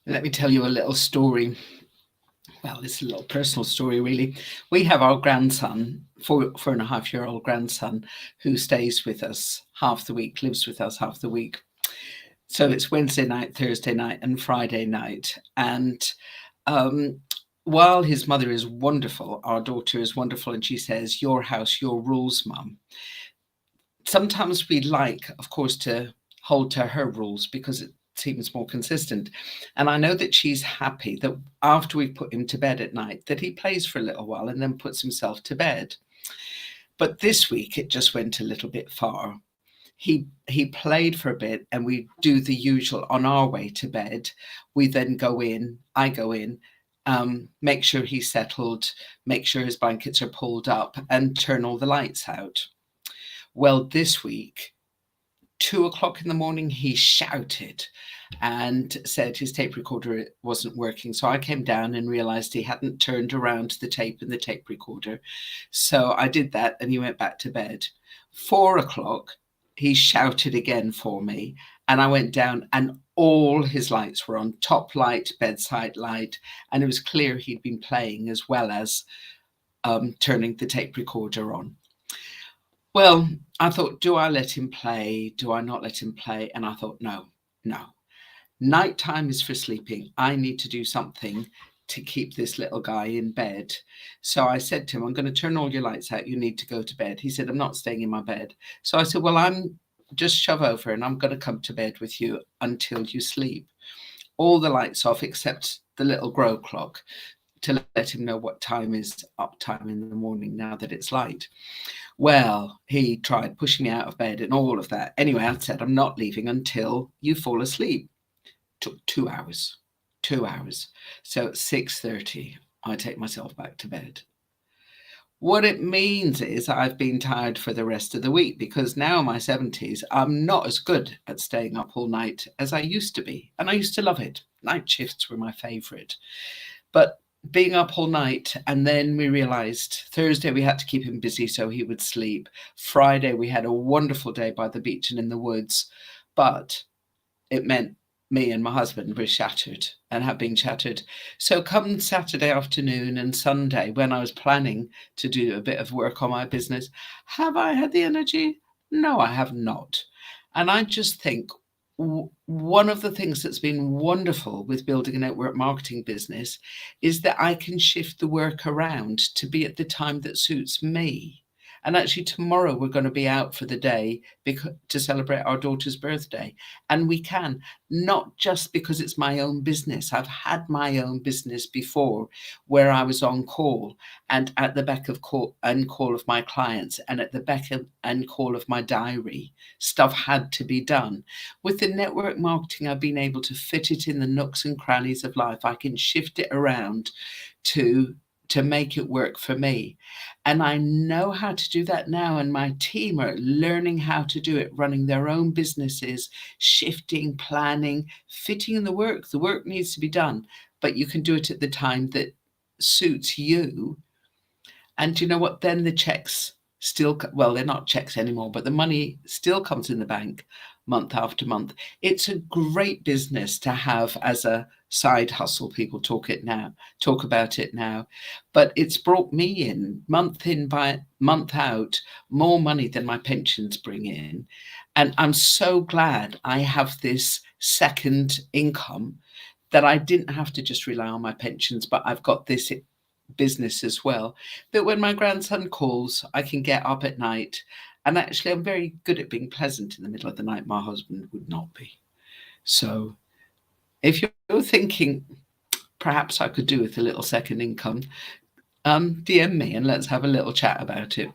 Let me tell you a little story. Well, it's a little personal story, really. We have our grandson, 4.5-year-old grandson, who stays with us half the week, lives with us half the week. So it's Wednesday night, Thursday night, and Friday night. And um, while his mother is wonderful, our daughter is wonderful, and she says, "Your house, your rules, Mum." Sometimes we like, of course, to hold to her rules because it seems more consistent. And I know that she's happy that after we put him to bed at night, that he plays for a little while and then puts himself to bed. But this week it just went a little bit far. He played for a bit, and we do the usual on our way to bed. We then go in, I go in, make sure he's settled, make sure his blankets are pulled up, and turn all the lights out. Well, this week, 2 o'clock in the morning, he shouted and said his tape recorder wasn't working. So I came down and realized he hadn't turned around the tape in the tape recorder. So I did that, and he went back to bed. 4 o'clock, he shouted again for me, and I went down, and all his lights were on, top light, bedside light, and it was clear he'd been playing as well as turning the tape recorder on. Well, I thought, do I let him play? Do I not let him play? And I thought, no, no. Nighttime is for sleeping. I need to do something to keep this little guy in bed. So I said to him, I'm going to turn all your lights out. You need to go to bed. He said, I'm not staying in my bed. So I said, well, I'm just shove over and I'm going to come to bed with you until you sleep. All the lights off except the little grow clock to let him know what time is up time in the morning now that it's light. Well, he tried pushing me out of bed and all of that. Anyway, I said, I'm not leaving until you fall asleep. Took 2 hours. 2 hours. So at 6:30, I take myself back to bed. What it means is I've been tired for the rest of the week, because now in my 70s, I'm not as good at staying up all night as I used to be. And I used to love it. Night shifts were my favorite. But being up all night, and then we realized Thursday we had to keep him busy so he would sleep. Friday we had a wonderful day by the beach and in the woods, but it meant me and my husband were shattered and have been shattered. So come Saturday afternoon and Sunday, when I was planning to do a bit of work on my business, have I had the energy? No, I have not. And I just think one of the things that's been wonderful with building a network marketing business is that I can shift the work around to be at the time that suits me. And actually, tomorrow we're going to be out for the day to celebrate our daughter's birthday. And we can, not just because it's my own business. I've had my own business before where I was on call and at the beck of call of my clients, and at the beck and call of my diary. Stuff had to be done. With the network marketing, I've been able to fit it in the nooks and crannies of life. I can shift it around to make it work for me. And I know how to do that now. And my team are learning how to do it, running their own businesses, shifting, planning, fitting in the work. The work needs to be done, but you can do it at the time that suits you. And you know what? Then the checks still, well, they're not checks anymore, but the money still comes in the bank month after month. It's a great business to have as a side hustle. People talk about it now, but it's brought me in by month out more money than my pensions bring in. And I'm so glad I have this second income, that I didn't have to just rely on my pensions, but I've got this business as well, that when my grandson calls, I can get up at night. And actually, I'm very good at being pleasant in the middle of the night. My husband would not be. So if you're thinking perhaps I could do with a little second income, DM me and let's have a little chat about it.